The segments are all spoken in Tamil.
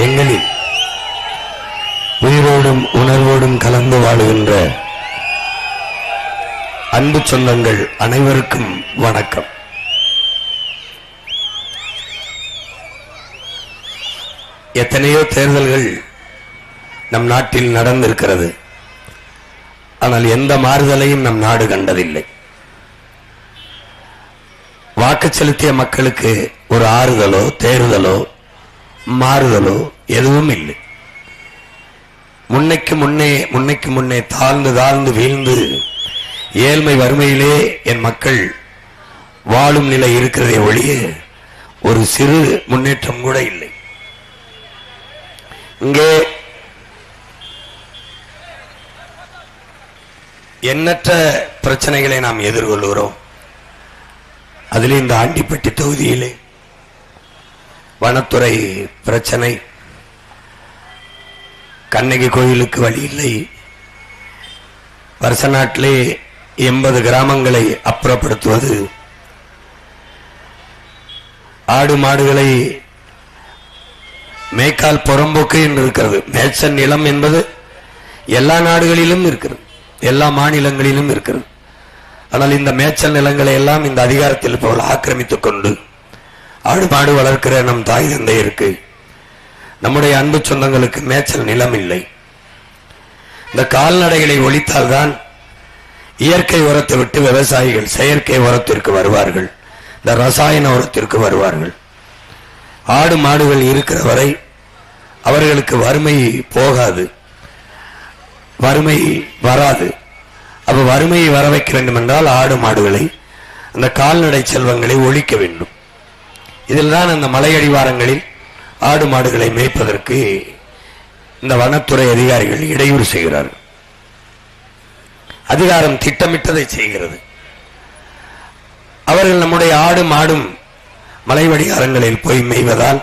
எங்களில் உயிரோடும் உணர்வோடும் கலந்து வாழுகின்ற அன்பு சொந்தங்கள் அனைவருக்கும் வணக்கம். எத்தனையோ தேர்தல்கள் நம் நாட்டில் நடந்திருக்கிறது. ஆனால் எந்த மாறுதலையும் நம் நாடு கண்டதில்லை. வாக்கு செலுத்திய மக்களுக்கு ஒரு ஆறுதலோ தேர்தலோ மாறுதலோ எதுவும் இல்லை. முன்னைக்கு முன்னே தாழ்ந்து தாழ்ந்து வீழ்ந்து ஏழ்மை வறுமையிலே என் மக்கள் வாழும் நிலை இருக்கிறதே ஒழிய ஒரு சிறு முன்னேற்றம் கூட இல்லை. இங்கே எண்ணற்ற பிரச்சனைகளை நாம் எதிர்கொள்கிறோம். அதில் இந்த ஆண்டிப்பட்டி தொகுதியிலே வனத்துறை பிரச்சனை, கண்ணகி கோயிலுக்கு வழி இல்லை, வருஷ நாட்டிலே 80 கிராமங்களை அப்புறப்படுத்துவது, ஆடு மாடுகளை மேய்க்கால் புறம்போக்கு என்று இருக்கிறது. மேய்ச்சல் நிலம் என்பது எல்லா நாடுகளிலும் இருக்கிறது, எல்லா மாநிலங்களிலும் இருக்கிறது. ஆனால் இந்த மேய்ச்சல் நிலங்களை எல்லாம் இந்த அதிகாரத்தில் போல் ஆக்கிரமித்துக் கொண்டு ஆடு மாடு வளர்க்கிற நம் தாய் தந்தையருக்கு, நம்முடைய அன்பு சொந்தங்களுக்கு மேய்ச்சல் நிலம் இல்லை. இந்த கால்நடைகளை ஒழித்தால்தான் இயற்கை உரத்தை விட்டு விவசாயிகள் செயற்கை உரத்திற்கு வருவார்கள், இந்த ரசாயன உரத்திற்கு வருவார்கள். ஆடு மாடுகள் இருக்கிற வரை அவர்களுக்கு வறுமை போகாது, வறுமை வராது. அப்ப வறுமையை வர வைக்க வேண்டும் என்றால் ஆடு மாடுகளை, அந்த கால்நடை செல்வங்களை ஒழிக்க வேண்டும். இதில் தான் அந்த மலையடிவாரங்களில் ஆடு மாடுகளை மேய்ப்பதற்கு இந்த வனத்துறை அதிகாரிகள் இடையூறு செய்கிறார்கள். அதிகாரம் திட்டமிட்டதை செய்கிறது. அவர்கள் நம்முடைய ஆடு மாடும் மலைவடிகாரங்களில் போய் மேய்வதால்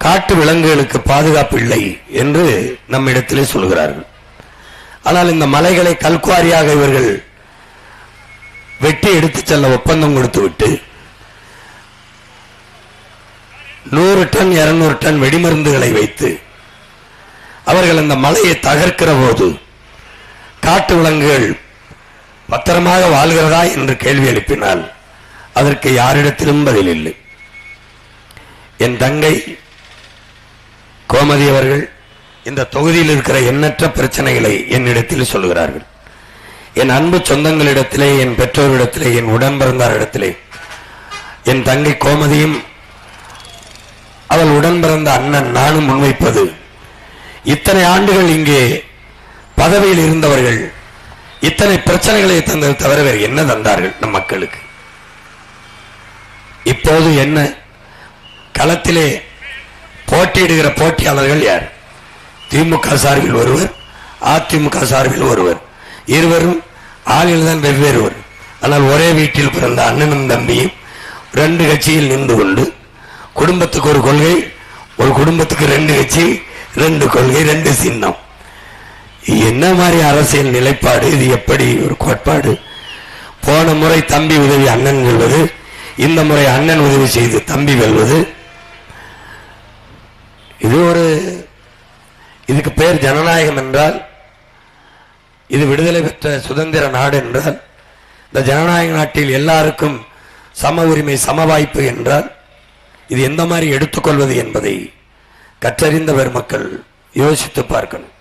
காட்டு விலங்குகளுக்கு பாதுகாப்பு இல்லை என்று நம்மிடத்திலே சொல்கிறார்கள். ஆனால் இந்த மலைகளை கல்குவாரியாக இவர்கள் வெட்டி எடுத்துச் செல்ல ஒப்பந்தம் கொடுத்து விட்டு 100 டன் 200 டன் வெடிமருந்துகளை வைத்து அவர்கள் அந்த மலையை தகர்க்கிற போது காட்டு விலங்குகள் பத்திரமாக வாழ்கிறதா என்று கேள்வி எழுப்பினால் அதற்கு யாரிடத்திலும் பதில் இல்லை. என் தங்கை கோமதி அவர்கள் இந்த தொகுதியில் இருக்கிற எண்ணற்ற பிரச்சனைகளை என்னிடத்தில் சொல்கிறார்கள். என் அன்பு சொந்தங்களிடத்திலே, என் பெற்றோரிடத்திலே, என் உடன் பிறந்தாரிடத்திலே என் தங்கை கோமதியும் அவள் உடன் பிறந்த அண்ணன் நானும் முன்வைப்பது, இத்தனை ஆண்டுகள் இங்கே பதவியில் இருந்தவர்கள் இத்தனை பிரச்சனைகளை தந்தது தவிர வேறு என்ன தந்தார்கள் நம் மக்களுக்கு? இப்போது என்ன களத்திலே போட்டியிடுகிற போட்டியாளர்கள் யார்? திமுக சார்பில் ஒருவர், அதிமுக சார்பில் ஒருவர், இருவரும் ஆளில் தான் வெவ்வேறுவர். ஆனால் ஒரே வீட்டில் பிறந்த அண்ணனும் தம்பியும் 2 கட்சியில் நின்று கொண்டு குடும்பத்துக்கு ஒரு கொள்கை, ஒரு குடும்பத்துக்கு 2 கட்சி, 2 கொள்கை, 2 சின்னம். என்ன மாதிரி அரசியல் நிலைப்பாடு இது? எப்படி ஒரு கோட்பாடு? போன முறை தம்பி உதவி அண்ணன் வெல்வது, இந்த முறை அண்ணன் உதவி செய்து தம்பி வெல்வது. இதுக்கு பேர் ஜனநாயகம் என்றால், இது விடுதலை பெற்ற சுதந்திர நாடு என்றால், இந்த ஜனநாயக நாட்டில் எல்லாருக்கும் சம உரிமை சம வாய்ப்பு என்றால் இது எந்த மாதிரி எடுத்துக்கொள்வது என்பதை கற்றறிந்த பெருமக்கள் யோசித்து பார்க்கணும்.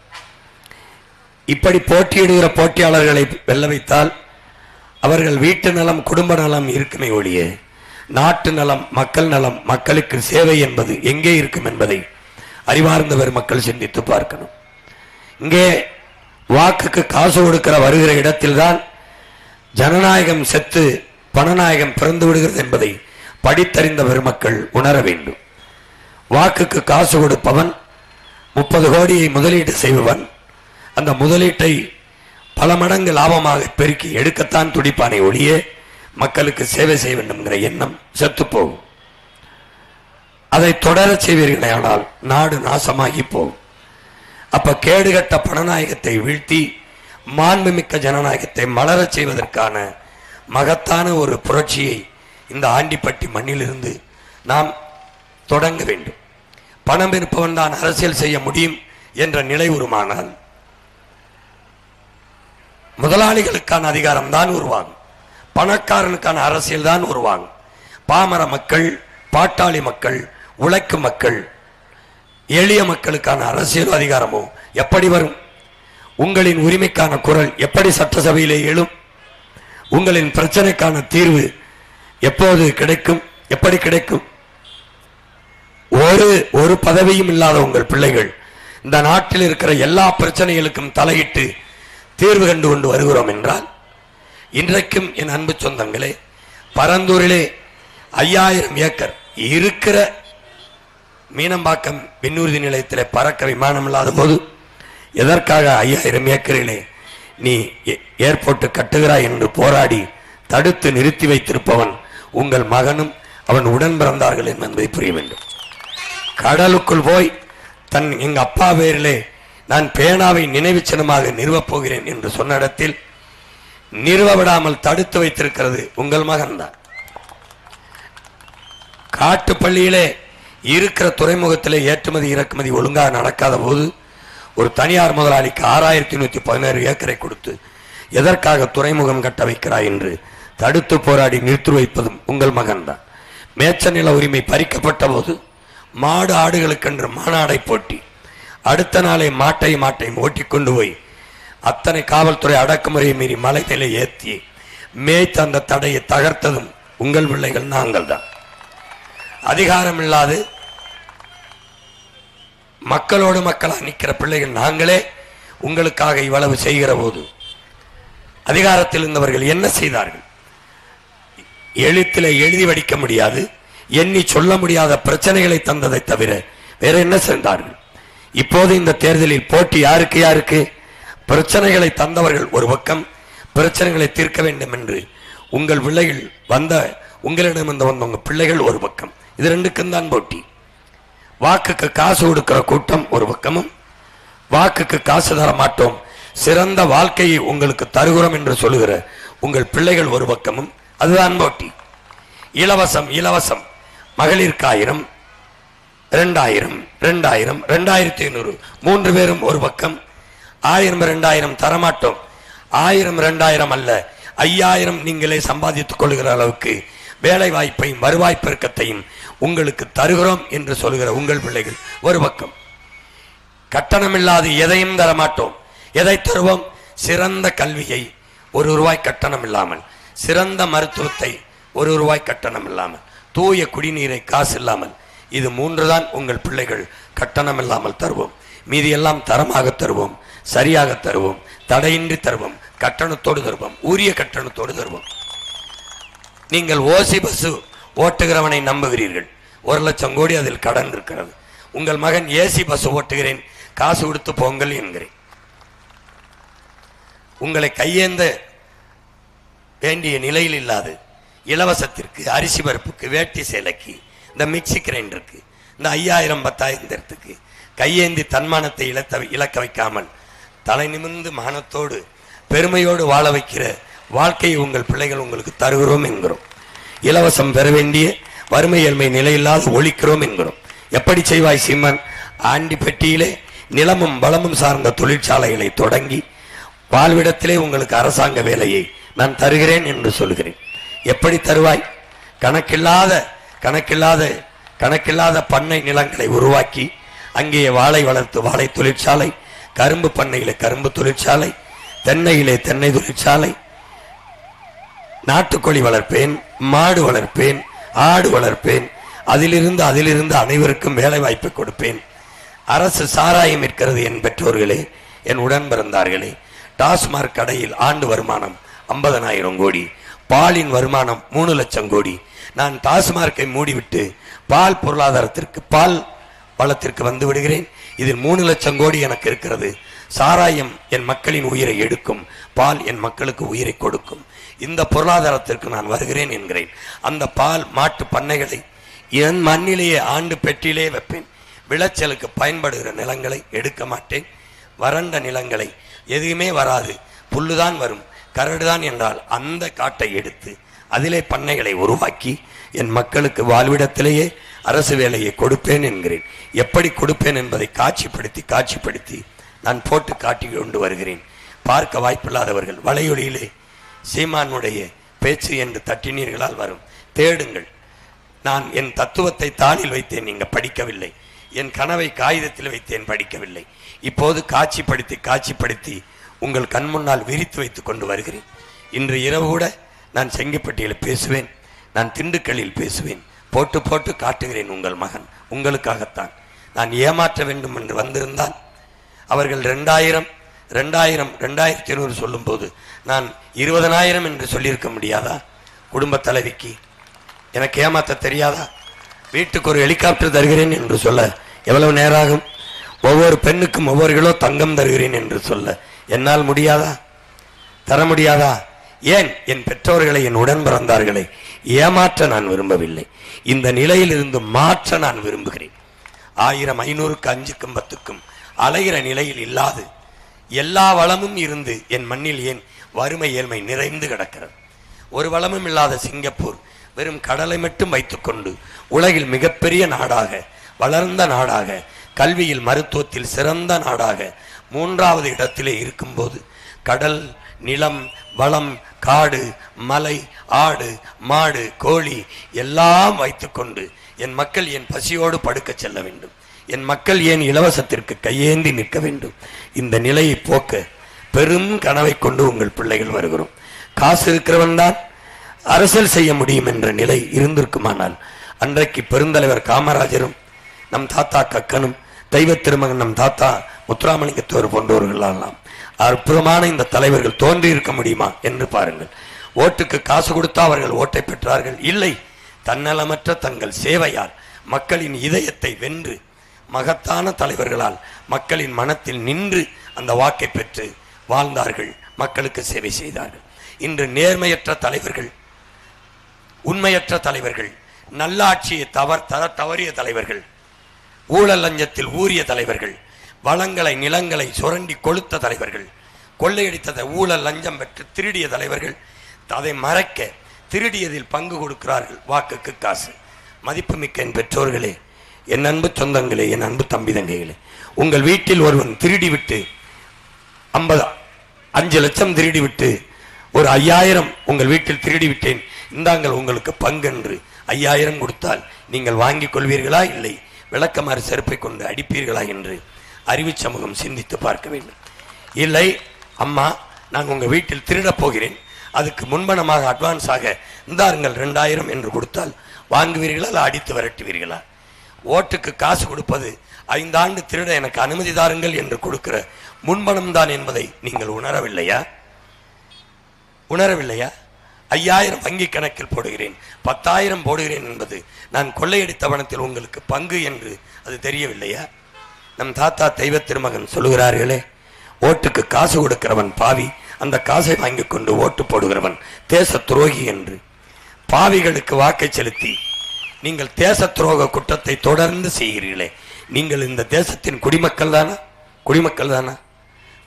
இப்படி போட்டியிடுகிற போட்டியாளர்களை வெல்ல வைத்தால் அவர்கள் வீட்டு நலம் குடும்ப நலம் இருக்குமே ஒழிய நாட்டு நலம் மக்கள் நலம் மக்களுக்கு சேவை என்பது எங்கே இருக்கும் என்பதை அறிவார்ந்த பெருமக்கள் சிந்தித்து பார்க்கணும். இங்கே வாக்குக்கு காசு கொடுக்கிற வருகிற இடத்தில்தான் ஜனநாயகம் செத்து பணநாயகம் பிறந்து விடுகிறது என்பதை படித்தறிந்த பெருமக்கள் உணர வேண்டும். வாக்குக்கு காசு கொடுப்பவன் 30 கோடியை முதலீடு செய்பவன் அந்த முதலீட்டை பல மடங்கு லாபமாக பெருக்கி எடுக்கத்தான் துடிப்பானை ஒழிய மக்களுக்கு சேவை செய்ய வேண்டும் என்கிற எண்ணம் செத்துப்போகும். அதை தொடர செய்வீர்களே ஆனால் நாடு நாசமாகி போகும். அப்ப கேடுகட்ட பணநாயகத்தை வீழ்த்தி மாண்புமிக்க ஜனநாயகத்தை மலரச் செய்வதற்கான மகத்தான ஒரு புரட்சியை இந்த ஆண்டிப்பட்டி மண்ணிலிருந்து நாம் தொடங்க வேண்டும். பணம் இருப்பவன் தான் அரசியல் செய்ய முடியும் என்ற நிலை உருமானால் முதலாளிகளுக்கான அதிகாரம் தான் உருவாகும், பணக்காரனுக்கான அரசியல் தான் உருவாகும். பாமர மக்கள், பாட்டாளி மக்கள், உழைக்கும் மக்கள், எளிய மக்களுக்கான அரசியல் அதிகாரமோ எப்படி வரும்? உங்களின் உரிமைக்கான குரல் எப்படி சட்டசபையிலே எழும்? உங்களின் பிரச்சனைக்கான தீர்வு எப்போது கிடைக்கும்? எப்படி கிடைக்கும்? ஒரு பதவியும் இல்லாத உங்கள் பிள்ளைகள் இந்த நாட்டில் இருக்கிற எல்லா பிரச்சனைகளுக்கும் தலையிட்டு தீர்வு கண்டு கொண்டு வருகிறோம் என்றால், இன்றைக்கும் என் அன்பு சொந்தங்களே, பரந்தூரிலே 5000 ஏக்கர் இருக்கிற மீனம்பாக்கம் விண்ணூர்தி நிலையத்தில் பறக்க விமானம் இல்லாத போது எதற்காக 5000 ஏக்கரிலே நீ ஏர்போர்ட் கட்டுகிறாய் என்று போராடி தடுத்து நிறுத்தி வைத்திருப்பவன் உங்கள் மகனும் அவன் உடன் பிறந்தார்கள் என்பதை புரிய வேண்டும். கடலுக்குள் போய் எங்க அப்பா பேரிலே நான் பேனாவை நினைவு சின்னமாக நிறுவப் போகிறேன் என்று சொன்ன இடத்தில் நிறுவ விடாமல் தடுத்து வைத்திருக்கிறது உங்கள் மகன்தான். காட்டுப்பள்ளியிலே இருக்கிற துறைமுகத்திலே ஏற்றுமதி இறக்குமதி ஒழுங்காக நடக்காத போது ஒரு தனியார் முதலாளிக்கு 6116 ஏக்கரை கொடுத்து எதற்காக துறைமுகம் கட்ட வைக்கிறாய் என்று தடுத்து போராடி நிறுத்தி வைப்பதும் உங்கள் மகன்தான். மேச்ச நில உரிமை பறிக்கப்பட்ட போது மாடு ஆடுகளுக்கென்று மாநாடை போட்டி அடுத்த நாளை மாட்டையும் ஓட்டிக்கொண்டு போய் அத்தனை காவல்துறை அடக்குமுறையை மீறி மலை மேலே ஏற்றி மேய்த்த அந்த தடையை தகர்த்ததும் உங்கள் பிள்ளைகள் நாங்கள் தான். அதிகாரம் இல்லாது மக்களோடு மக்களாக நிற்கிற பிள்ளைகள் நாங்களே உங்களுக்காக இவ்வளவு செய்கிற போது அதிகாரத்தில் இருந்தவர்கள் என்ன செய்தார்கள்? எழுத்திலே எழுதி வடிக்க முடியாது, எண்ணி சொல்ல முடியாத பிரச்சனைகளை தந்ததை தவிர வேற என்ன செய்தார்கள்? இப்போது இந்த தேர்தலில் போட்டி யாருக்கு? பிரச்சனைகளை தந்தவர்கள் ஒரு பக்கம், பிரச்சனைகளை தீர்க்க வேண்டும் என்று உங்கள் பிள்ளைகள் உங்களிடம் வந்த உங்க பிள்ளைகள் ஒரு பக்கம். இது ரெண்டுக்கும் தான் போட்டி. வாக்குக்கு காசு கொடுக்கிற கூட்டம் ஒரு பக்கமும், வாக்குக்கு காசு தர மாட்டோம், சிறந்த வாழ்க்கையை உங்களுக்கு தருகிறோம் என்று சொல்லுகிற உங்கள் பிள்ளைகள் ஒரு பக்கமும். அதுதான் போட்டி. இலவசம் மகளிருக்கு 1000, 2000, 2000, 2500 3 பேரும் ஒரு பக்கம். 1000 2000 தரமாட்டோம், 1000 2000 அல்ல 5000 நீங்களே சம்பாதித்துக் கொள்கிற அளவுக்கு வேலை வாய்ப்பையும் வருவாய் பெருக்கத்தையும் உங்களுக்கு தருகிறோம் என்று சொல்கிற உங்கள் பிள்ளைகள் ஒரு பக்கம். கட்டணமில்லாது எதையும் தரமாட்டோம். எதை தருவோம்? சிறந்த கல்வியை ₹1 கட்டணம் இல்லாமல், சிறந்த மருத்துவத்தை ₹1 கட்டணம் இல்லாமல், தூய குடிநீரை காசு இல்லாமல். இது 3 தான் உங்கள் பிள்ளைகள் கட்டணம் இல்லாமல் தருவோம். மீதி எல்லாம் தரமாக தருவோம், சரியாக தருவோம், தடையின்றி தருவோம், கட்டணத்தோடு தருவோம், உரிய கட்டணத்தோடு தருவோம். நீங்கள் ஓசி பஸ் ஓட்டுகிறவனை நம்புகிறீர்கள், 1 லட்சம் கோடி அதில் கடன் இருக்கிறது. உங்கள் மகன் ஏசி பஸ் ஓட்டுகிறேன், காசு கொடுத்து போங்கள் என்கிறேன். உங்களை கையேந்த வேண்டிய நிலையில் இல்லாது இலவசத்திற்கு, அரிசி பருப்புக்கு, வேட்டி சேலைக்கு, இந்த மிக்சி கிரைண்டருக்கு, இந்த 5000 10,000 கையேந்தி தன்மானத்தை இழக்க வைக்காமல் தலை நிமிர்ந்து மானத்தோடு பெருமையோடு வாழ வைக்கிற வாழ்க்கையை உங்கள் பிள்ளைகள் உங்களுக்கு தருகிறோம் என்கிறோம். இலவசம் பெற வேண்டிய வறுமை ஏழ்மை நிலையில்லாத ஒழிக்கிறோம் என்கிறோம். எப்படி செய்வாய் சீமான்? ஆண்டி பெட்டியிலே நிலமும் வளமும் சார்ந்த தொழிற்சாலைகளை தொடங்கி வாழ்விடத்திலே உங்களுக்கு அரசாங்க வேலையை நான் தருகிறேன் என்று சொல்கிறேன். எப்படி தருவாய்? கணக்கில்லாத பண்ணை நிலங்களை உருவாக்கி அங்கே வாழை வளர்த்து வாழை தொழிற்சாலை, கரும்பு பண்ணையிலே கரும்பு தொழிற்சாலை, தென்னையிலே தென்னை தொழிற்சாலை, நாட்டுக்கோழி வளர்ப்பேன், மாடு வளர்ப்பேன், ஆடு வளர்ப்பேன், அதிலிருந்து அனைவருக்கும் வேலை வாய்ப்பு கொடுப்பேன். அரசு சாராயம் இருக்கிறது என் பெற்றோர்களே, என் உடன் பிறந்தார்களே. டாஸ்மாக் கடையில் ஆண்டு வருமானம் 50,000 கோடி, பாலின் வருமானம் 3 லட்சம் கோடி. நான் டாஸ்மார்க்கை மூடிவிட்டு பால் பொருளாதாரத்திற்கு, பால் வளத்திற்கு வந்து விடுகிறேன். இதில் 3 லட்சம் கோடி எனக்கு இருக்கிறது. சாராயம் என் மக்களின் உயிரை எடுக்கும், பால் என் மக்களுக்கு உயிரை கொடுக்கும். இந்த பொருளாதாரத்திற்கு நான் வருகிறேன் என்கிறேன். அந்த பால் மாட்டு பண்ணைகளை என் மண்ணிலேயே ஆண்டு பெட்டியிலே வைப்பேன். விளைச்சலுக்கு பயன்படுகிற நிலங்களை எடுக்க மாட்டேன். வறண்ட நிலங்களை எதுவுமே வராது, புல்லுதான் வரும், கரடுதான் என்றால் அந்த காட்டை எடுத்து அதிலே பண்ணைகளை உருவாக்கி என் மக்களுக்கு வாழ்விடத்திலேயே அரசு வேலையை கொடுப்பேன் என்கிறேன். எப்படி கொடுப்பேன் என்பதை காட்சிப்படுத்தி நான் போட்டு காட்டி கொண்டு வருகிறேன். பார்க்க வாய்ப்பில்லாதவர்கள் வலையொலியிலே சீமானுடைய பேச்சு என்று தட்டினீர்களால் வரும், தேடுங்கள். நான் என் தத்துவத்தை தாளில் வைத்தேன், நீங்க படிக்கவில்லை. என் கனவை காகிதத்தில் வைத்தேன், படிக்கவில்லை. இப்போது காட்சிப்படுத்தி உங்கள் கண் முன்னால் விரித்து வைத்துக் கொண்டு வருகிறேன். இன்று இரவு கூட நான் செங்கப்பட்டியில் பேசுவேன், நான் திண்டுக்கல்லில் பேசுவேன். போட்டு காட்டுகிறேன். உங்கள் மகன் உங்களுக்காகத்தான். நான் ஏமாற்ற வேண்டும் என்று வந்திருந்தால் அவர்கள் 2200 சொல்லும் போது நான் 20,000 என்று சொல்லியிருக்க முடியாதா? குடும்ப தலைவிக்கு எனக்கு ஏமாற்ற தெரியாதா? வீட்டுக்கு ஒரு ஹெலிகாப்டர் தருகிறேன் என்று சொல்ல எவ்வளவு நேரம் ஆகும்? ஒவ்வொரு பெண்ணுக்கும் ஒவ்வொரு கிலோ தங்கம் தருகிறேன் என்று சொல்ல என்னால் முடியாதா? தர முடியாதா? ஏன்? என் பெற்றோர்களை, என் உடன் பிறந்தார்களை ஏமாற்ற நான் விரும்பவில்லை. இந்த நிலையில் இருந்து மாற்ற நான் விரும்புகிறேன். 1000, 500க்கு 5க்கும் 10க்கும் அலைகிற நிலையில் இல்லாது எல்லா வளமும் இருந்து என் மண்ணில் ஏன் வறுமை ஏழ்மை நிறைந்து கிடக்கிறது? ஒரு வளமும் இல்லாத சிங்கப்பூர் வெறும் கடலை மட்டும் வைத்துக்கொண்டு உலகில் மிகப்பெரிய நாடாக, வளர்ந்த நாடாக, கல்வியில் மருத்துவத்தில் சிறந்த நாடாக 3வது இடத்திலே இருக்கும்போது கடல், நிலம், வளம், காடு, மலை, ஆடு, மாடு, கோழி எல்லாம் வைத்துக்கொண்டு என் மக்கள் ஏன் பசியோடு படுக்க செல்ல வேண்டும்? என் மக்கள் ஏன் இலவசத்திற்கு கையேந்தி நிற்க வேண்டும்? இந்த நிலையை போக்க பெரும் கனவை கொண்டு உங்கள் பிள்ளைகள் வருகிறோம். காசு இருக்கிறவன் தான் அரசியல் செய்ய முடியும் என்ற நிலை இருந்திருக்குமானால் அன்றைக்கு பெருந்தலைவர் காமராஜரும் நம் தாத்தா கக்கனும் தெய்வ திருமகன் நம் தாத்தா முத்துராமலிங்கத்தோர் போன்றவர்களெல்லாம் அற்புதமான இந்த தலைவர்கள் தோன்றி இருக்க முடியுமா என்று பாருங்கள். ஓட்டுக்கு காசு கொடுத்தா அவர்கள் ஓட்டை பெற்றார்கள்? இல்லை, தன்னலமற்ற தங்கள் சேவையால் மக்களின் இதயத்தை வென்று மகத்தான தலைவர்களால் மக்களின் மனத்தில் நின்று அந்த வாக்கை பெற்று வாழ்ந்தார்கள், மக்களுக்கு சேவை செய்தார்கள். இன்று நேர்மையற்ற தலைவர்கள், உண்மையற்ற தலைவர்கள், நல்லாட்சியை தர தவறிய தலைவர்கள், ஊழல் லஞ்சத்தில் ஊறிய தலைவர்கள், வளங்களை நிலங்களை சுரண்டி கொளுத்த தலைவர்கள், கொள்ளையடித்ததை ஊழல் லஞ்சம் பெற்று திருடிய தலைவர்கள் அதை மறைக்க திருடியதில் பங்கு கொடுக்கிறார்கள். வாக்குக்கு காசு. மதிப்புமிக்க என் பெற்றோர்களே, என் அன்பு சொந்தங்களே, என் அன்பு தம்பி தங்கைகளே, உங்கள் வீட்டில் ஒருவன் திருடிவிட்டு 5 லட்சம் திருடிவிட்டு ஒரு 5000 உங்கள் வீட்டில் திருடிவிட்டேன், இந்தாங்கள் உங்களுக்கு பங்கென்று 5000 கொடுத்தால் நீங்கள் வாங்கிக் கொள்வீர்களா? இல்லை, விளக்கமாறு செருப்பை கொண்டு அடிப்பீர்களா என்று அறிவு சமூகம் சிந்தித்து பார்க்க வேண்டும். இல்லை, அம்மா நான் உங்கள் வீட்டில் திருடப் போகிறேன், அதுக்கு முன்பணமாக அட்வான்ஸாக இந்தாருங்கள் 2000 என்று கொடுத்தால் வாங்குவீர்களா? இல்லை அடித்து விரட்டுவீர்களா? ஓட்டுக்கு காசு கொடுப்பது 5 ஆண்டு திருட எனக்கு அனுமதி தாருங்கள் என்று கொடுக்கிற முன்பணம் தான் என்பதை நீங்கள் உணரவில்லையா? 5000 வங்கி கணக்கில் போடுகிறேன், 10,000 போடுகிறேன் என்பது நான் கொள்ளையடித்த பணத்தில் உங்களுக்கு பங்கு என்று அது தெரியவில்லையா? நம் தாத்தா தெய்வ திருமகன் சொல்லுகிறார்களே, ஓட்டுக்கு காசு கொடுக்கிறவன் பாவி, அந்த காசை வாங்கி கொண்டு ஓட்டு போடுகிறவன் தேச துரோகி என்று. பாவிகளுக்கு வாக்கை செலுத்தி நீங்கள் தேச துரோக குற்றத்தை தொடர்ந்து செய்கிறீர்களே, நீங்கள் இந்த தேசத்தின் குடிமக்கள் தானா?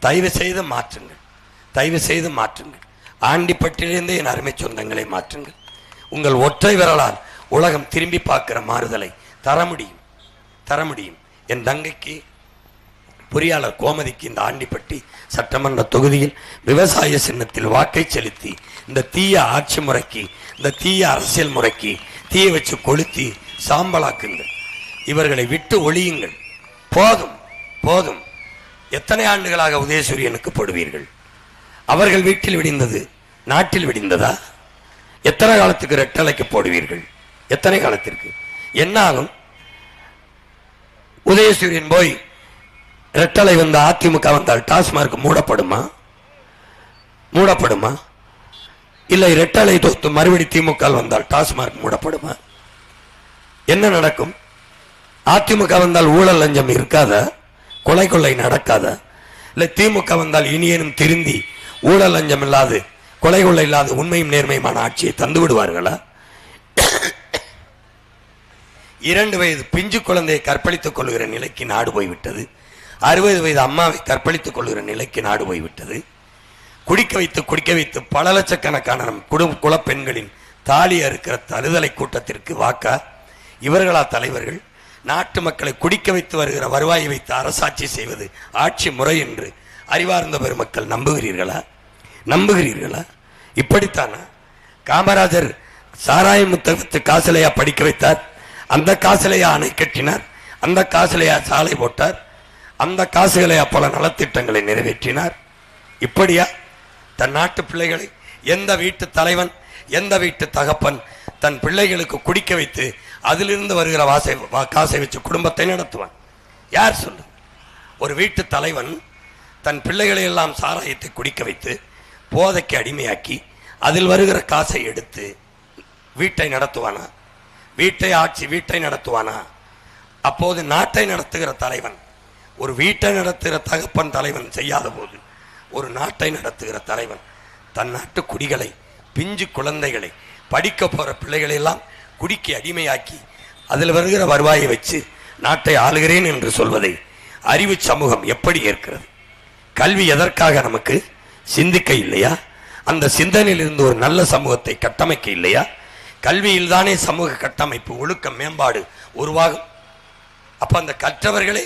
தயவு செய்து மாற்றுங்கள். ஆண்டிப்பட்டிலிருந்து என் அருமை சொந்தங்களை மாற்றுங்கள். உங்கள் ஒற்றை விரலால் உலகம் திரும்பி பார்க்கிற மாறுதலை தர முடியும். என் தங்கைக்கு பொறியாளர் கோமதிக்கு இந்த ஆண்டிப்பட்டி சட்டமன்ற தொகுதியில் விவசாய சின்னத்தில் வாக்கை செலுத்தி இந்த தீய ஆட்சி முறைக்கு, இந்த தீய அரசியல் முறைக்கு தீய வச்சு கொளுத்தி சாம்பலாக்குங்கள். இவர்களை விட்டு ஒழியுங்கள். போதும். எத்தனை ஆண்டுகளாக உதயசூரியனுக்கு போடுவீர்கள்? அவர்கள் வீட்டில் விடிந்தது நாட்டில் விடிந்ததா? எத்தனை காலத்துக்கு ரெட்டலைக்கு போடுவீர்கள்? எத்தனை காலத்திற்கு? என்ன ஆகும்? உதயசூரியன் போய் ரெட்டலை வந்த அதிமுக வந்தால் டாஸ்மார்க் மூடப்படுமா? இல்லை ரெட்டலை தோத்து மறுபடி திமுக வந்தால் டாஸ்மார்க் மூடப்படுமா? என்ன நடக்கும்? அதிமுக வந்தால் ஊழல் லஞ்சம் இருக்காதா? கொலை கொள்ளை நடக்காதா? இல்லை திமுக வந்தால் இனியேனும் திருந்தி ஊழல் லஞ்சம் இல்லாது கொலை கொள்ளை இல்லாத உண்மையும் நேர்மையுமான ஆட்சியை தந்து விடுவார்களா? 2 வயது பிஞ்சு குழந்தையை கற்பழித்துக் கொள்கிற நிலைக்கு நாடு போய்விட்டது. 60 வயது அம்மாவை கற்பழித்துக் கொள்கிற நிலைக்கு நாடு போய்விட்டது. குடிக்க வைத்து பல லட்சக்கணக்கான நம் குல பெண்களின் தாலி அறுக்கிற தருதலை கூட்டத்திற்கு வாக்கா? இவர்களா தலைவர்கள்? நாட்டு மக்களை குடிக்க வைத்து வருகிற வருவாயை வைத்து அரசாட்சி செய்வது ஆட்சி முறை என்று அறிவார்ந்த பெருமக்கள் நம்புகிறீர்களா? இப்படித்தானா காமராஜர் சாராய முத்தகத்து காசலையா படிக்க வைத்தார்? அந்த காசலையா அணை கட்டினார்? அந்த காசலையா சாலை போட்டார்? அந்த காசுகளையா பல நலத்திட்டங்களை நிறைவேற்றினார்? இப்படியா தன் நாட்டு பிள்ளைகளை எந்த வீட்டு தலைவன், எந்த வீட்டு தகப்பன் தன் பிள்ளைகளுக்கு குடிக்க வைத்து அதிலிருந்து வருகிற காசை வச்சு குடும்பத்தை நடத்துவான்? யார் சொல்லு? ஒரு வீட்டு தலைவன் தன் பிள்ளைகளை எல்லாம் சாராயத்தை குடிக்க வைத்து போதைக்கு அடிமையாக்கி அதில் வருகிற காசை எடுத்து வீட்டை நடத்துவானா? வீட்டை நடத்துவானா? அப்போது நாட்டை நடத்துகிற தலைவன், ஒரு வீட்டை நடத்துகிற தகப்பன் தலைவன் செய்யாத போது ஒரு நாட்டை நடத்துகிற தலைவன் தன் நாட்டு குடிகளை, பிஞ்சு குழந்தைகளை, படிக்க போற பிள்ளைகளை எல்லாம் குடிக்கு அடிமையாக்கி அதில் வருகிற வருவாயை வச்சு நாட்டை ஆளுகிறேன் என்று சொல்வதை அறிவு சமூகம் எப்படி ஏற்கிறது? கல்வி எதற்காக நமக்கு? சிந்திக்க இல்லையா? அந்த சிந்தனையில் இருந்து ஒரு நல்ல சமூகத்தை கட்டமைக்க இல்லையா? கல்வியில் தானே சமூக கட்டமைப்பு, ஒழுக்க மேம்பாடு உருவாகும். அப்ப அந்த கற்றவர்களே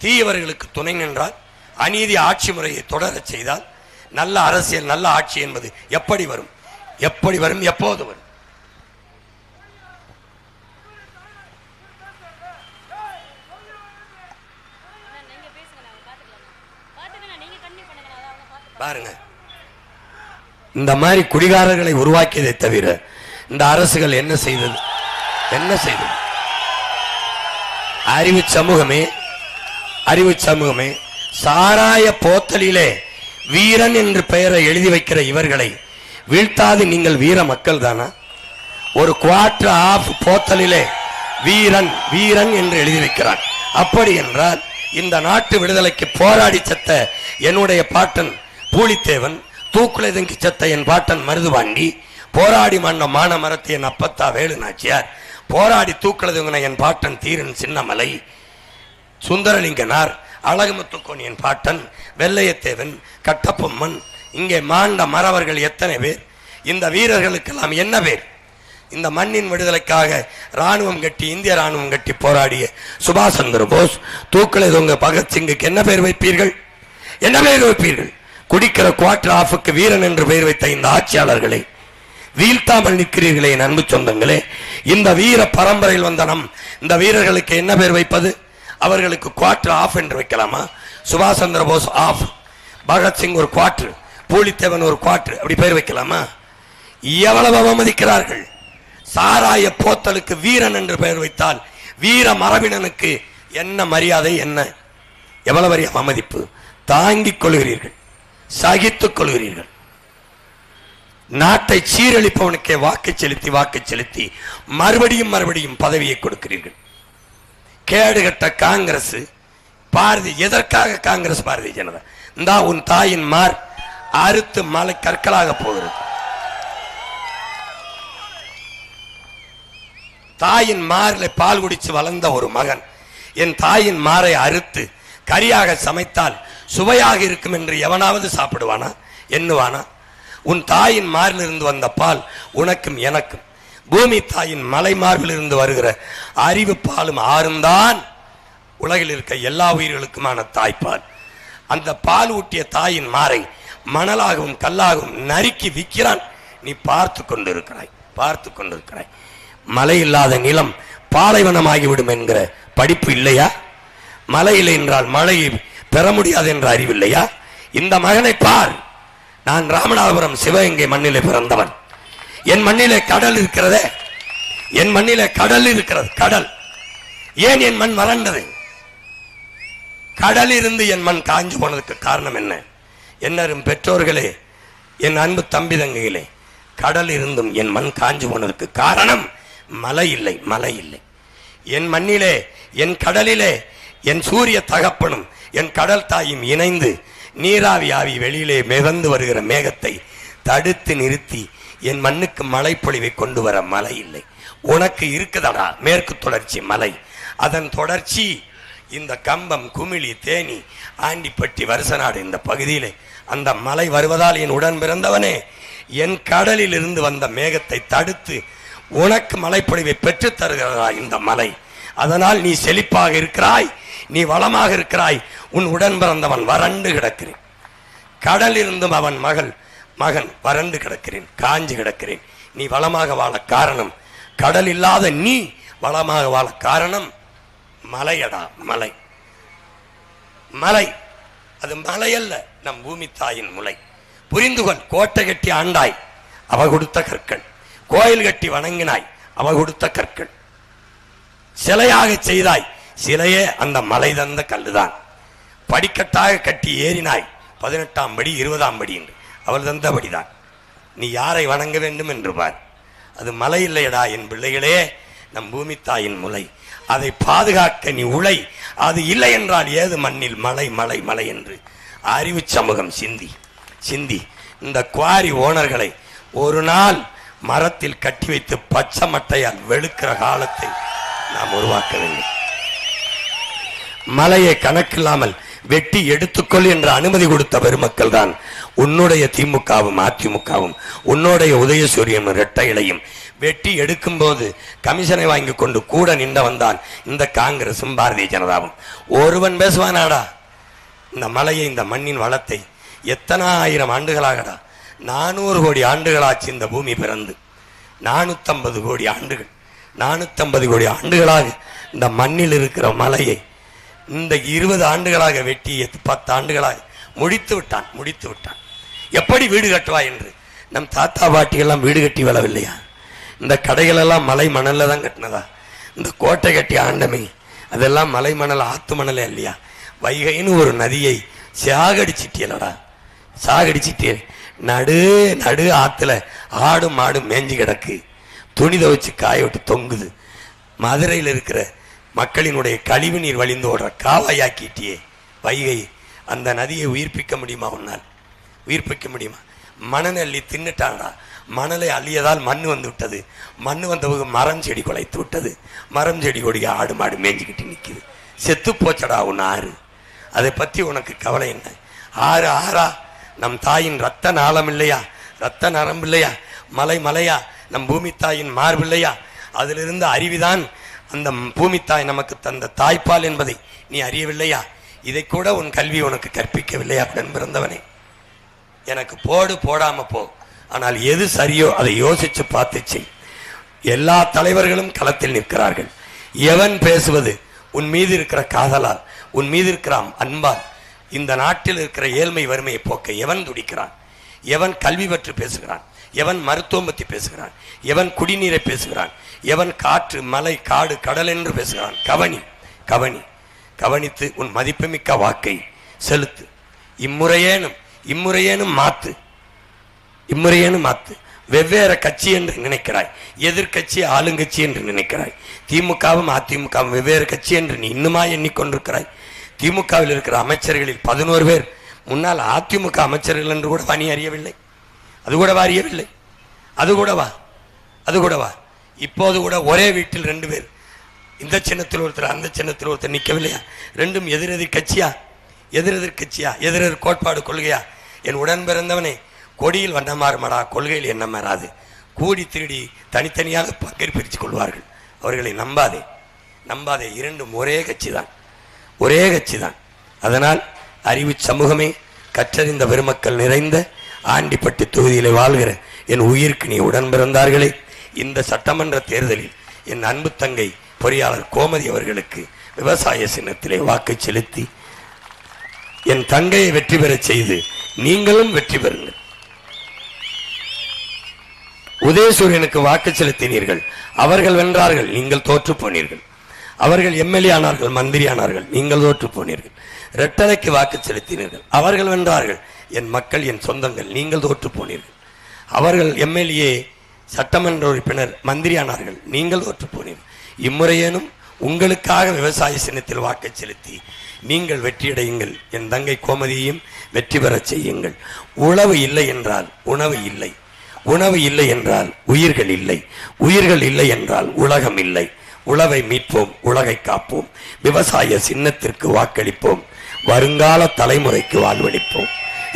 தீயவர்களுக்கு துணை நின்றால், அநீதி ஆட்சி முறையை தொடரச் செய்தால் நல்ல அரசியல், நல்ல ஆட்சி என்பது எப்படி வரும்? எப்போது வரும்? பாருங்க, இந்த மாதிரி குடிகாரர்களை உருவாக்கியதை தவிர இந்த அரசுகள் என்ன செய்தது? அறிவு சமூகமே சாராய போத்தலிலே வீரன் என்று பெயரை எழுதி வைக்கிற இவர்களை வீழ்த்தாது நீங்கள் வீர மக்கள் தானா? ஒரு குவார்டர் ஆஃப் போத்தலிலே வீரன் என்று எழுதி வைக்கிறான். அப்படி என்றால் இந்த நாட்டு விடுதலைக்கு போராடி செத்த என்னுடைய பாட்டன் பூலித்தேவன், தூக்குலை தங்கி செத்த என் பாட்டன் மருதுபாண்டி, போராடி மன்ன மான மரத்தை என் அப்பத்தா வேலு நாச்சியார், போராடி தூக்குலதுங்கின என் பாட்டன் தீரன் சின்னமலை, சுந்தரலிங்கனார், அழகுமுத்துக்கோன் என் பாட்டன், வெள்ளையத்தேவன், கட்டப்பொம்மன், இங்கே மாண்ட மறவர்கள் எத்தனை பேர்? இந்த வீரர்களுக்கெல்லாம் என்ன பேர்? இந்த மண்ணின் விடுதலைக்காக ராணுவம் கட்டி, இந்திய ராணுவம் கட்டி போராடிய சுபாஷ் சந்திர போஸ், தூக்குலை தொங்க பகத்சிங்குக்கு என்ன பேர் வைப்பீர்கள்? குடிக்கிற குவார்டர் ஆஃபுக்கு வீரன் என்று பெயர் வைத்த இந்த ஆட்சியாளர்களை வீழ்த்தாமல் நிற்கிறீர்களே என் அன்பு சொந்தங்களே. இந்த வீர பரம்பரையில் வந்த இந்த வீரர்களுக்கு என்ன பேர் வைப்பது? அவர்களுக்கு குவார்டர் ஆஃப் என்று வைக்கலாமா? சுபாஷ் சந்திர போஸ் ஆஃப், பகத்சிங் ஒரு குவார்டர், பூலித்தேவன் ஒரு குவார்டர், அப்படி பேர் வைக்கலாமா? எவ்வளவு அவமதிக்கிறார்கள்! சாராய போத்தலுக்கு வீரன் என்று பெயர் வைத்தால் வீர மரபினனுக்கு என்ன மரியாதை, என்ன எவ்வளவு பெரிய அவமதிப்பு! தாங்கிக் கொள்கிறீர்கள், சகித்துக் கொள்கிறீர்கள். நாட்டை சீரழிப்பவனுக்கே வாக்கு செலுத்தி மறுபடியும் பதவியை கொடுக்கிறீர்கள். கேடுகட்ட காங்கிரஸ், எதற்காக காங்கிரஸ் பாரதிய ஜனதா? இந்தா உன் தாயின் மார் அறுத்து மலை கற்களாக போகிறது. தாயின் மாரில் பால் குடிச்சு வளர்ந்த ஒரு மகன் என் தாயின் மாரை அறுத்து கரியாக சமைத்தால் சுவையாக இருக்கும் என்று எவனாவது சாப்பிடுவானா? எண்ணுவானா? உன் தாயின் மார்பிலிருந்து வந்த பால் உனக்கும் எனக்கும், பூமி தாயின் மலை மார்பிலிருந்து வருகிற அறிவு பாலும் ஆறும்தான் உலகில் இருக்க எல்லா உயிர்களுக்குமான தாய்ப்பால். அந்த பால் ஊட்டிய தாயின் மாரை மணலாகவும் கல்லாகவும் நறுக்கி விற்கிறான். நீ பார்த்து கொண்டிருக்கிறாய். மழை இல்லாத நிலம் பாலைவனமாகிவிடும் என்கிற படிப்பு இல்லையா? மழை இல்லை என்றால் மழையை பெற முடியாது என்ற அறிவு இல்லையா? இந்த மகனை பார். நான் ராமநாதபுரம் சிவகங்கை மண்ணிலே பிறந்தவன். என் மண்ணிலே கடல் இருக்கிறதே, கடல். ஏன் என் மண் வறண்டது? கடல் இருந்து என் மண் காஞ்சு போனதுக்கு காரணம் என்ன? என்னரும் பெற்றோர்களே, என் அன்பு தம்பி தங்கைகளே, கடல் இருந்தும் என் மண் காஞ்சு போனதுக்கு காரணம் மழை இல்லை. என் மண்ணிலே, என் கடலிலே என் சூரிய தகப்பனும் என் கடல் தாயும் இணைந்து நீராவி ஆவி வெளியிலே மிதந்து வருகிற மேகத்தை தடுத்து நிறுத்தி என் மண்ணுக்கு மழை பொழிவை கொண்டு வர மழை இல்லை. உனக்கு இருக்குதடா மேற்கு தொடர்ச்சி மலை, அதன் தொடர்ச்சி இந்த கம்பம், குமிழி, தேனி, ஆண்டிப்பட்டி, வருசநாடு இந்த பகுதியிலே அந்த மலை வருவதால் என் உடன் பிறந்தவனே, என் கடலில் இருந்து வந்த மேகத்தை தடுத்து உனக்கு மழைப்பொழிவை பெற்றுத் தருகிறதா இந்த மலை. அதனால் நீ செழிப்பாக இருக்கிறாய், நீ வளமாக இருக்கிறாய். உன் உடன் பிறந்தவன் வறண்டு கிடக்கிறேன், கடல் இருந்தும் அவன் மகன் வறண்டு கிடக்கிறேன், காஞ்சி கிடக்கிறேன். நீ வளமாக வாழ காரணம், கடல் இல்லாத நீ வளமாக வாழ காரணம் மலையடா. மலை மலை அது மலை அல்ல, நம் பூமி தாயின் முளை. புரிந்துகொள். கோட்டை கட்டி ஆண்டாய், அவ கொடுத்த கற்கள். கோயில் கட்டி வணங்கினாய், அவ கொடுத்த கற்கள். சிலையாக செய்தாய், சிலையே அந்த மலை தந்த கல்லுதான். படிக்கட்டாக கட்டி ஏறினாய், 18ஆம் படி 20ஆம் படி என்று அவள் தந்தபடிதான். நீ யாரை வணங்க வேண்டும் என்று பார். அது மலை இல்லையடா என் பிள்ளைகளே, நம் பூமி தாயின் முளை. அதை பாதுகாக்க நீ உழை. அது இல்லை என்றால் ஏது மண்ணில் மலை மலை மலை என்று அறிவு சமூகம் சிந்தி சிந்தி இந்த குவாரி ஓனர்களை ஒரு நாள் மரத்தில் கட்டி வைத்து பச்சை மட்டையால் வெளுக்கிற காலத்தை நாம் உருவாக்க வேண்டும். மலையை கணக்கில்லாமல் வெட்டி எடுத்துக்கொள் என்ற அனுமதி கொடுத்த பெருமக்கள் தான் உன்னுடைய திமுகவும் அதிமுகவும் உன்னுடைய உதயசூரியன் இரட்டை இலையும். வெட்டி எடுக்கும் போது கமிஷனை வாங்கி கொண்டு கூட நின்றவன் தான் இந்த காங்கிரசும் பாரதிய ஜனதாவும். ஒருவன் பேசுவானாடா இந்த மலையை, இந்த மண்ணின் வளத்தை? எத்தனை ஆயிரம் ஆண்டுகளாகடா, 400 கோடி ஆண்டுகளாச்சு இந்த பூமி பிறந்து. 450 கோடி ஆண்டுகள், 450 கோடி ஆண்டுகளாக இந்த மண்ணில் இருக்கிற மலையை இந்த 20 ஆண்டுகளாக வெட்டி 10 ஆண்டுகளாக முடித்து விட்டான். எப்படி வீடு கட்டுவா என்று. நம் தாத்தா பாட்டிகள்லாம் வீடு கட்டி வரவில்லையா? இந்த கடைகளெல்லாம் மலை மணல்ல தான் கட்டினதா? இந்த கோட்டை கட்டி ஆண்டமே அதெல்லாம் மலை மணல், ஆத்து மணலே இல்லையா? வைகைன்னு ஒரு நதியை சாகடிச்சிட்டியலடா, சாகடிச்சிட்டிய. நடு நடு ஆத்துல ஆடும் மாடும் மேஞ்சி கிடக்கு, துணி துவைச்சு காய விட்டு தொங்குது. மதுரையில் இருக்கிற மக்களினுடைய கழிவு நீர் வழிந்து ஓடுற காவாயாக்கிட்டியே வைகை. அந்த நதியை உயிர்ப்பிக்க முடியுமா? உன்னால் உயிர்ப்பிக்க முடியுமா? மணநெல்லி தின்னுட்டான்டா. மணலை அள்ளியதால் மண் வந்து விட்டது. மண் வந்தவங்க மரம் செடி குலைத்து விட்டது. மரம் செடி கொடிய ஆடு மாடு மேய்ஞ்சிக்கிட்டு நிற்குது. செத்து போச்சடா உன் ஆறு. அதை பற்றி உனக்கு கவலை என்ன? ஆறு ஆறா? நம் தாயின் ரத்த நாளம் இல்லையா? ரத்த நரம்பு இல்லையா? மலை மலையா? நம் பூமி தாயின் மார்பு இல்லையா? அதிலிருந்து அறிவிதான் அந்த பூமி தாய் நமக்கு தந்த தாய்ப்பால் என்பதை நீ அறியவில்லையா? இதை கூட உன் கல்வி உனக்கு கற்பிக்கவில்லையா? உடன் பிறந்தவனே, எனக்கு போடு போடாம போ, ஆனால் எது சரியோ அதை யோசிச்சு பார்த்து செய். எல்லா தலைவர்களும் களத்தில் நிற்கிறார்கள். எவன் பேசுவது? உன் மீது இருக்கிற காதலால், உன் மீது இருக்கிற அன்பால் இந்த நாட்டில் இருக்கிற ஏழ்மை வறுமையை போக்க எவன் துடிக்கிறான்? எவன் கல்வி பற்றி பேசுகிறான்? எவன் மருத்துவம் பற்றி பேசுகிறான்? எவன் குடிநீரை பேசுகிறான்? எவன் காற்று, மலை, காடு, கடல் என்று பேசுகிறான்? கவனி கவனி கவனித்து உன் மதிப்புமிக்க வாக்கை செலுத்து. இம்முறையேனும் மாத்து. வெவ்வேறு கட்சி என்று நினைக்கிறாய், எதிர்கட்சி ஆளுங்கட்சி என்று நினைக்கிறாய். திமுகவும் அதிமுகவும் வெவ்வேறு கட்சி என்று நீ இன்னுமா எண்ணிக்கொண்டிருக்கிறாய்? திமுகவில் இருக்கிற அமைச்சர்களில் 11 பேர் முன்னால் அதிமுக அமைச்சர்கள் என்று கூட நீ அறியவில்லை. அது கூடவா? இப்போது கூட ஒரே வீட்டில் 2 பேர், இந்த சின்னத்தில் ஒருத்தர் அந்த சின்னத்தில் ஒருத்தர் நிற்கவில்லையா? ரெண்டும் எதிரெதிர் கட்சியா? எதிரெதிர் கோட்பாடு கொள்கையா? என் உடன் பிறந்தவனே, கொடியில் வண்ண மாறுமடா, கொள்கையில் என்ன மாறாது. கூடி திருடி தனித்தனியாக பங்கேற்பு பிரித்துக் கொள்வார்கள். அவர்களை நம்பாதே. இரண்டும் ஒரே கட்சி தான். அதனால் அறிவு சமூகமே, கற்றறிந்த பெருமக்கள் நிறைந்த ஆண்டிப்பட்டி தொகுதியிலே வாழ்கிற என் உயிருக்கு நீ உடன் பிறந்தார்களே, இந்த சட்டமன்ற தேர்தலில் என் அன்பு தங்கை பொறியாளர் கோமதி அவர்களுக்கு விவசாய சின்னத்திலே வாக்கு செலுத்தி என் தங்கையை வெற்றி பெற செய்து நீங்களும் வெற்றி பெறுங்கள். உதயசூரியனுக்கு வாக்கு செலுத்தினீர்கள், அவர்கள் வென்றார்கள், நீங்கள் தோற்று போனீர்கள். அவர்கள் எம்எல்ஏ ஆனார்கள், மந்திரி ஆனார்கள், நீங்கள் தோற்று போனீர்கள். இரட்டலைக்கு வாக்கு செலுத்தினீர்கள், அவர்கள் வென்றார்கள், என் மக்கள், என் சொந்தங்கள், நீங்கள் தோற்று போனீர்கள். அவர்கள் எம்எல்ஏ, சட்டமன்ற உறுப்பினர், மந்திரி ஆனார்கள், நீங்கள் தோற்று போனீர்கள். இம்முறையேனும் உங்களுக்காக விவசாய சின்னத்தில் வாக்கு செலுத்தி நீங்கள் வெற்றியடையுங்கள். என் தங்கை கோமதியையும் வெற்றி பெற செய்யுங்கள். உணவு இல்லை என்றால் உணவு இல்லை, உணவு இல்லை என்றால் உயிர்கள் இல்லை, உயிர்கள் இல்லை என்றால் உலகம் இல்லை, உழவை மீட்போம், உலகை காப்போம், விவசாய சின்னத்திற்கு வாக்களிப்போம், வருங்கால தலைமுறைக்கு வாழ்வளிப்போம்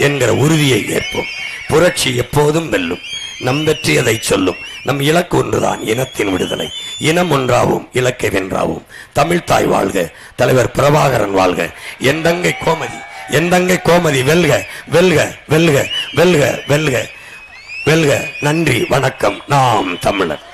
என்கிற உறுதியை ஏற்போம். புரட்சி எப்போதும் வெல்லும். நம் வெற்றி அதை சொல்லும். நம் இலக்கு ஒன்றுதான், இனத்தின் விடுதலை. இனம் ஒன்றாவும் இலக்கை வென்றாவும். தமிழ் தாய் வாழ்க, தலைவர் பிரபாகரன் வாழ்க, என் தங்கை கோமதி, என் தங்கை கோமதி வெல்க, வெல்க, வெல்க, வெல்க, வெல்க, வெல்க. நன்றி, வணக்கம். நாம் தமிழர்.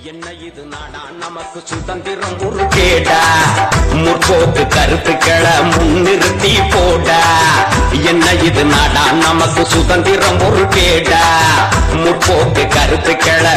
என்ன இது நாடா, நமக்கு சுதந்திரம் ஒரு கேடா, முற்போக்கு கருத்துக்களை முன்னிறுத்தி போடா. என்ன இது நாடா, நமக்கு சுதந்திரம் ஒரு கேடா, முற்போக்கு கருத்துக்களை